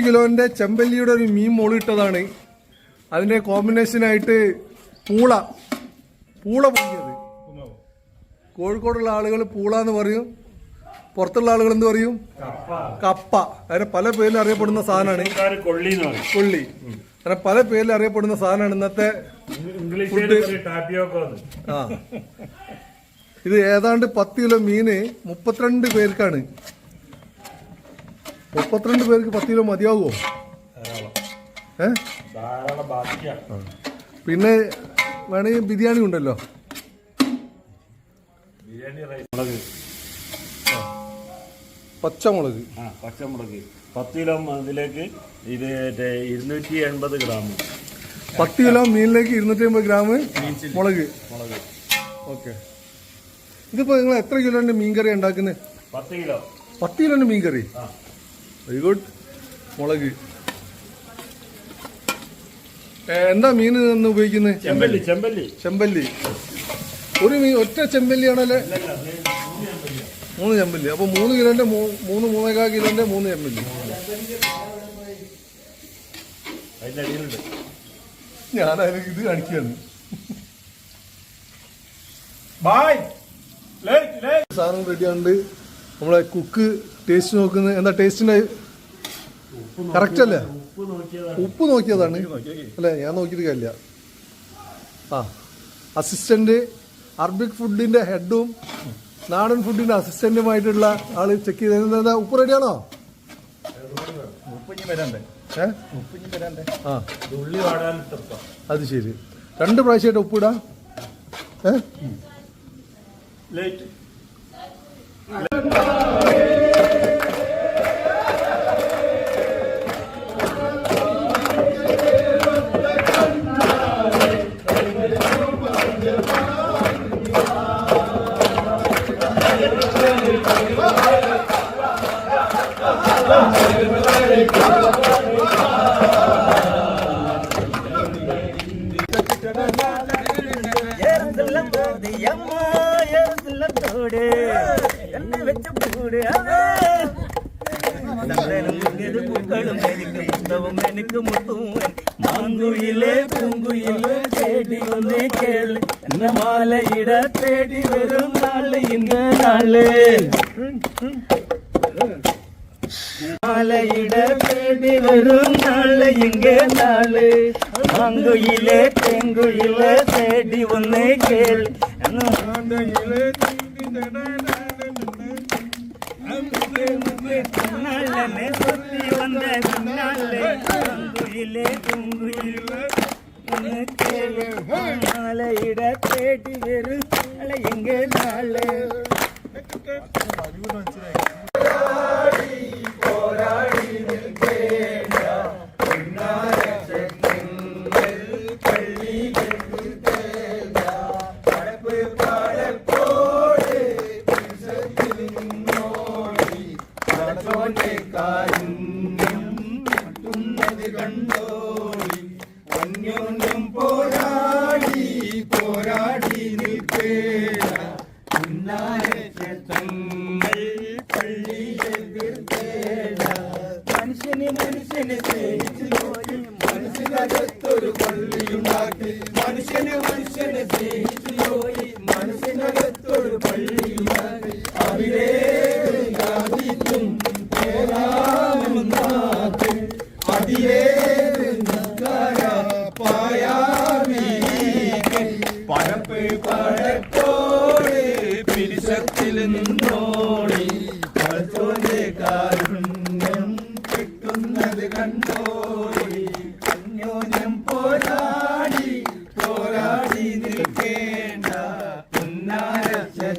കിലോന്റെ ചെമ്പല്ലിയുടെ ഒരു മീൻ മുളിട്ടതാണ്. അതിന്റെ കോമ്പിനേഷനായിട്ട് പൂള പൊങ്ങിയത്. കോഴിക്കോടുള്ള ആളുകൾ പൂള എന്ന് പറയും, പുറത്തുള്ള ആളുകൾ എന്ത് പറയും? കപ്പ. അതിന് പല പേരിൽ അറിയപ്പെടുന്ന സാധനമാണ് കൊള്ളി. അങ്ങനെ പല പേരിൽ അറിയപ്പെടുന്ന സാധനമാണ് ഇന്നത്തെ ഫുഡ്. ആ, ഇത് ഏതാണ്ട് 10 കിലോ മീന് 32 പേർക്കാണ്. 32 പേർക്ക് 10 കിലോ മതിയാകുമോ? പിന്നെ വേണമെങ്കിൽ ബിരിയാണി ഉണ്ടല്ലോ. പച്ചമുളക് 10 കിലോ ഇതിലേക്ക് ഇത് 280 ഗ്രാം. 10 കിലോ മീനിലേക്ക് 280 ഗ്രാം മുളക്. ഓക്കെ. ഇതിപ്പോ നിങ്ങൾ എത്ര കിലോന്റെ മീൻകറി ഉണ്ടാക്കുന്നത്? 10 കിലോന്റെ മീൻകറി. Very good. മുളക് എന്താ മീൻ എന്ന് ഉപയോഗിക്കുന്നത്? ചെമ്പല്ലി. ഒരു മീൻ ഒറ്റ ചെമ്പല്ലിയാണല്ലേ? 3 ചെമ്പല്ലി. അപ്പൊ 3 കിലോന്റെ 3.25 കിലോന്റെ 3 ചെമ്പല്ലി. ഞാനതിന് ഇത് കാണിക്കുകയാണ്. സാധനം റെഡിയാണ്ട് നമ്മളെ കുക്ക് ടേസ്റ്റ് നോക്കുന്നത്. എന്താ ടേസ്റ്റിന്റെ കറക്റ്റ് അല്ലേ? ഉപ്പ് നോക്കിയതാണ് അല്ലേ? ഞാൻ നോക്കിയിട്ട് കാര്യമില്ല. ആ, അസിസ്റ്റന്റ് അറബിക് ഫുഡിന്റെ ഹെഡും നാടൻ ഫുഡിന്റെ അസിസ്റ്റന്റുമായിട്ടുള്ള ആള് ചെക്ക് ചെയ്ത് എന്താ ഉപ്പ് റെഡിയാണോ? ആ, അത് ശരി. 2 പ്രാവശ്യമായിട്ട് ഉപ്പിടാ. മാങ്കുയിലെ പൂങ്കുയിലെ തേടി ഒന്നേ കേള് മാലയിട തേടി വരും നാളെ ഇന്ന് നാള്. മാലയിട തേടി വരും നാളെ ഇങ്ങേ നാള്. മാങ്കുയിലെ തെങ്കുയിലെ തേടി ഒന്നേ കേള് നാളെ സുത്തി വന്ന നാളെ. മാങ്കുയിലെ പൂങ്കുയിലെ മാലയിട തേടി വരും നാളെ ഇങ്ങേ നാള്. മനുഷ്യനെ സ്നേഹിച്ചു പോയി മനസ്സിനകത്തൊരു പള്ളിയുണ്ടാക്കി. മനുഷ്യനെ സ്നേഹിച്ചു പോയി മനസ്സിനകത്തൊരു പള്ളിയുണ്ടാക്കി. അവിടെ യാതിക്കും പേരാമെന്നാക്കി അതിയേറെ പരപ്പ് പഴക്കോടെ പിരിശത്തിൽ നിന്നോടി. പഴത്തോന്റെ കാരുണ്യം കിട്ടുന്നത് കണ്ടോടി. അന്യോന്യം പോരാടി നിൽക്കേണ്ട പുന്നാരങ്ങൾ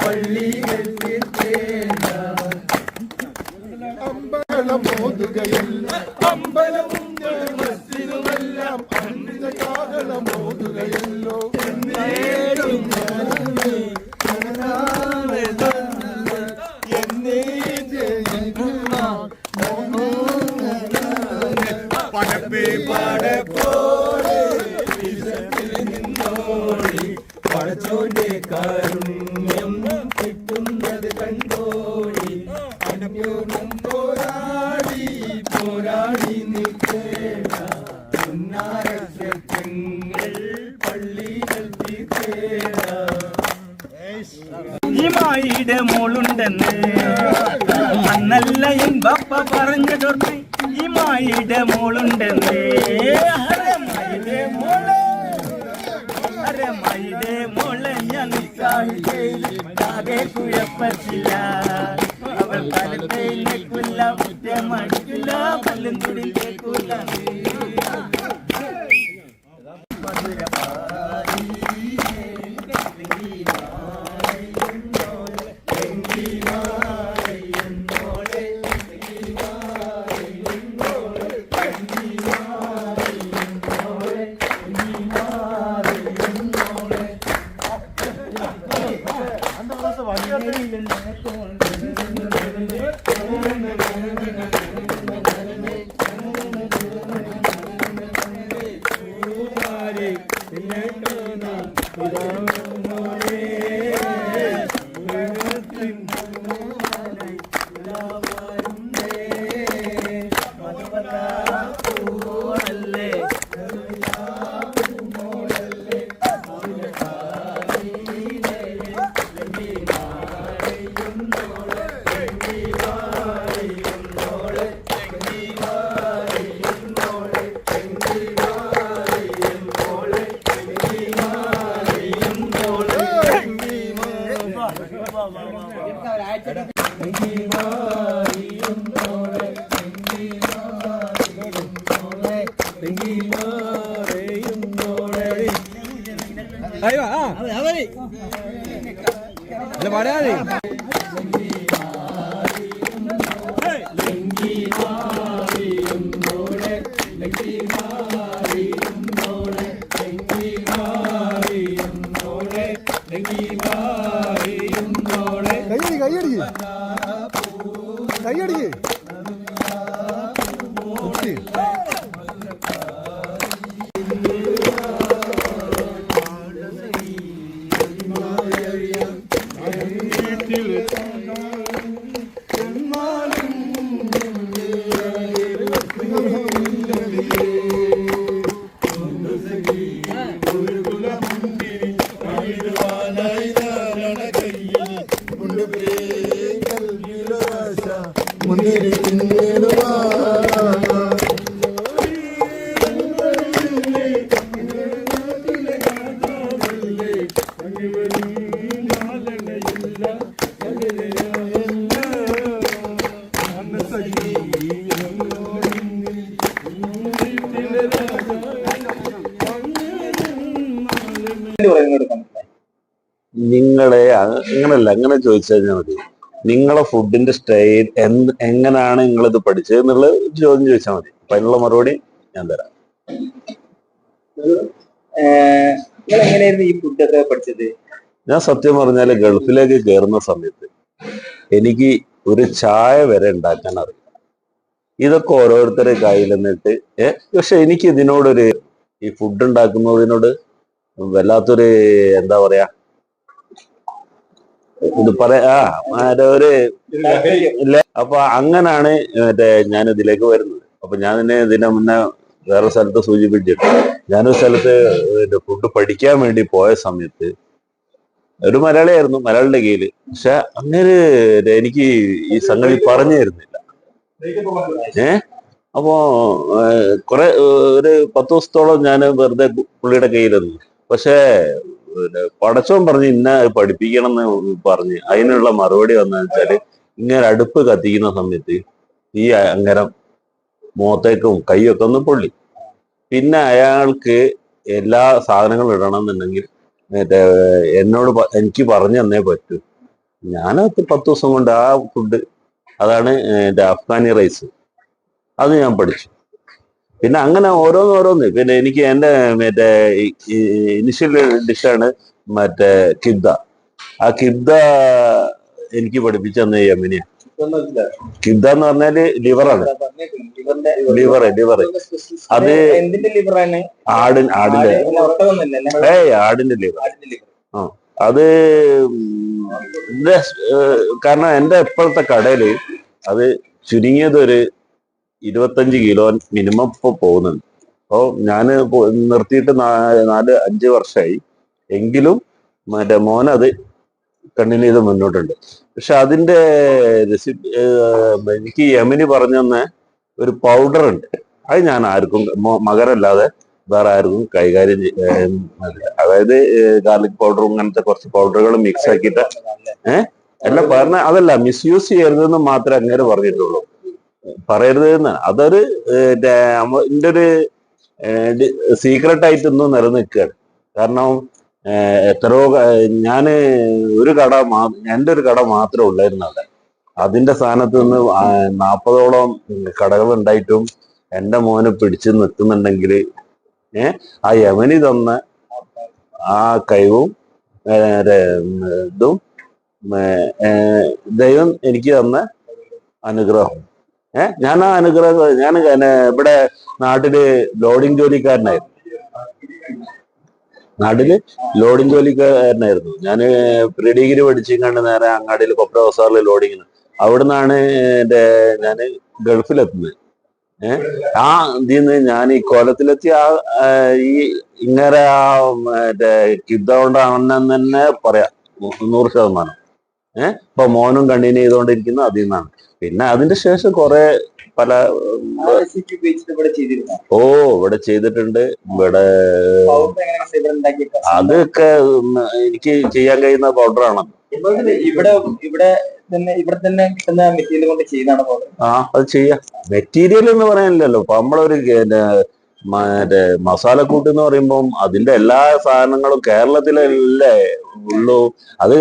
പള്ളികൾ തീർക്കേണ്ട. അമ്പലം മോതുകയില്ല അമ്പലവും മസ്ജിദുമെല്ലാം അന്യകാഹളം മോതുകയല്ലോ. പടച്ചോന്റെ കാരുണ്യം കിട്ടുന്നത് കണ്ടോടി. അന്യോന്യം പോരാടി പാടി നിൽക്കേണ്ട ഉന്നാരങ്ങൾ പള്ളികൾ തീർക്കേണ്ട ഇമായിയുടെ മോളുണ്ടെന്ന് അന്നല്ല എൻ ബാപ്പ പറഞ്ഞതോർമ്മ ഇമായിയുടെ മോളുണ്ടെന്ന് അരമായിയുടെ മോളെ അരമായിയുടെ മോളെ ഞാൻ നിൽക്കാതെ കുഴപ്പത്തില്ല അവൾ കാലത്തെ നിൽക്കില്ല മടിക്കില്ല പല്ലും തുടി കേൾക്കൂല പറയാതെ കൈയടിക്ക് കൈയടിക്ക് നിങ്ങളെ അങ്ങനല്ല, അങ്ങനെ ചോദിച്ചു കഴിഞ്ഞാൽ മതി. നിങ്ങളെ ഫുഡിന്റെ സ്റ്റൈൽ എങ്ങനെയാണ് നിങ്ങളിത് പഠിച്ചത് എന്നുള്ള ചോദ്യം ചോദിച്ചാൽ മതി. അപ്പൊ അതിനുള്ള മറുപടി ഞാൻ തരാം. എങ്ങനെയായിരുന്നു ഈ ഫുഡൊക്കെ പഠിച്ചത്? ഞാൻ സത്യം പറഞ്ഞാല് ഗൾഫിലേക്ക് കയറുന്ന സമയത്ത് എനിക്ക് ഒരു ചായ വരെ ഉണ്ടാക്കാൻ അറിയില്ല. ഇതൊക്കെ ഓരോരുത്തരുടെ കയ്യിൽ നിന്നിട്ട് പക്ഷെ എനിക്ക് ഇതിനോടൊരു ഈ ഫുഡ് ഉണ്ടാക്കുന്നതിനോട് വല്ലാത്തൊരു എന്താ പറയാ ഇത് പറയാ ഒരു അപ്പൊ അങ്ങനാണ് ഞാൻ ഇതിലേക്ക് വരുന്നത്. അപ്പൊ ഞാൻ ഇതിനെ മുന്നേ വേറെ സ്ഥലത്ത് സൂചിപ്പിച്ചിട്ട് ഞാനൊരു സ്ഥലത്ത് ഫുഡ് പഠിക്കാൻ വേണ്ടി പോയ സമയത്ത് ഒരു മലയാളിയായിരുന്നു, മലയാളിയുടെ കീഴില്. പക്ഷെ അങ്ങനെ എനിക്ക് ഈ സംഗതി പറഞ്ഞു തരുന്നില്ല. അപ്പോ കുറെ ഒരു 10 ദിവസത്തോളം ഞാൻ വെറുതെ പുള്ളിയുടെ കയ്യിലിരുന്നു. പക്ഷെ പടച്ചോൻ പറഞ്ഞ് ഇന്ന പഠിപ്പിക്കണം എന്ന് പറഞ്ഞ് അതിനുള്ള മറുപടി വന്നതെന്ന് വെച്ചാല് ഇങ്ങനെ അടുപ്പ് കത്തിക്കുന്ന സമയത്ത് ഈ അങ്കരം മുഖത്തേക്കും കൈയൊക്കെ ഒന്ന് പൊള്ളി. പിന്നെ അയാൾക്ക് എല്ലാ സാധനങ്ങളും ഇടണം എന്നുണ്ടെങ്കിൽ എനിക്ക് പറഞ്ഞു തന്നേ പറ്റൂ. ഞാനത് 10 ദിവസം കൊണ്ട് ആ ഫുഡ്, അതാണ് അഫ്ഗാനി റൈസ്, അത് ഞാൻ പഠിച്ചു. പിന്നെ അങ്ങനെ ഓരോന്ന്. പിന്നെ എനിക്ക് എൻ്റെ ഇനിഷ്യൽ ഡിഷാണ് കിബ്ദ. ആ കിബ്ദ എനിക്ക് പഠിപ്പിച്ചു തന്നെ യമിനിയ. കിബ്ദ എന്ന് പറഞ്ഞാല് ലിവറാണ്. ലിവർ അത് ആടിന്റെ ലിവർ. അത് കാരണം എന്റെ ഇപ്പോഴത്തെ കടയില് അത് ചുരുങ്ങിയത് ഒരു 25 കിലോ മിനിമം ഇപ്പൊ പോകുന്നുണ്ട്. അപ്പോൾ ഞാൻ നിർത്തിയിട്ട് 4-5 വർഷമായി. എങ്കിലും മറ്റേ മോനത് കണ്ടിന്യൂ ചെയ്ത് മുന്നോട്ടുണ്ട്. പക്ഷെ അതിന്റെ റെസിപ്പി എനിക്ക് യമനി പറഞ്ഞു തന്ന ഒരു പൗഡർ ഉണ്ട്. അത് ഞാൻ ആർക്കും മകരല്ലാതെ വേറെ ആർക്കും കൈകാര്യം അതായത് ഗാർലിക് പൗഡറും അങ്ങനത്തെ കുറച്ച് പൗഡറുകൾ മിക്സ് ആക്കിയിട്ട് എല്ലാം പറഞ്ഞ അതല്ല മിസ്യൂസ് ചെയ്യരുതെന്ന് മാത്രമേ അങ്ങനെ പറഞ്ഞിട്ടുള്ളൂ. പറയരുത് എന്ന് അതൊരു എൻ്റെ ഒരു സീക്രട്ട് ആയിട്ടൊന്നും നിലനിൽക്കുകയാണ്. കാരണം എത്രയോ ഞാന് ഒരു കട എൻ്റെ ഒരു കട മാത്രമേ ഉള്ളായിരുന്നു അവിടെ. അതിന്റെ സ്ഥാനത്ത് നിന്ന് 40ഓളം കടകൾ ഉണ്ടായിട്ടും എൻ്റെ മോനെ പിടിച്ചു നിൽക്കുന്നുണ്ടെങ്കിൽ ആ യമനി തന്ന ആ കഴിവും ഇതും ദൈവം എനിക്ക് തന്ന അനുഗ്രഹം. ഞാൻ ആ അനുഗ്രഹം ഞാൻ ഇവിടെ നാട്ടില് ലോഡിംഗ് ജോലിക്കാരനായിരുന്നു. ഞാൻ പ്രീ ഡിഗ്രി പഠിച്ചിങ്ങാണ്ട് നേരെ അങ്ങാടിയിൽ കൊപ്ര ബസാറിൽ ലോഡിങ്ങിന്. അവിടുന്നാണ് ഞാൻ ഗൾഫിലെത്തുന്നത്. ആ ഇതിന്ന് ഞാൻ ഈ കൊലത്തിലെത്തി ഈ ഇങ്ങനെ മറ്റേ യുദ്ധ കൊണ്ടാണെന്ന് തന്നെ പറയാം 100%. ഇപ്പൊ മോനും കണ്ടിന്യൂ ചെയ്തുകൊണ്ടിരിക്കുന്നു അതിൽ നിന്നാണ്. പിന്നെ അതിന്റെ ശേഷം കുറെ പല ഇവിടെ ചെയ്തിട്ടുണ്ട്. ഇവിടെ അതൊക്കെ എനിക്ക് ചെയ്യാൻ കഴിയുന്ന പൗഡറാണ്. അത് ചെയ്യാം. മെറ്റീരിയൽ എന്ന് പറയാനില്ലല്ലോ. ഇപ്പൊ നമ്മളൊരു മറ്റേ മസാലക്കൂട്ട് എന്ന് പറയുമ്പോൾ അതിന്റെ എല്ലാ സാധനങ്ങളും കേരളത്തിലല്ലേ ഉള്ളൂ. അത്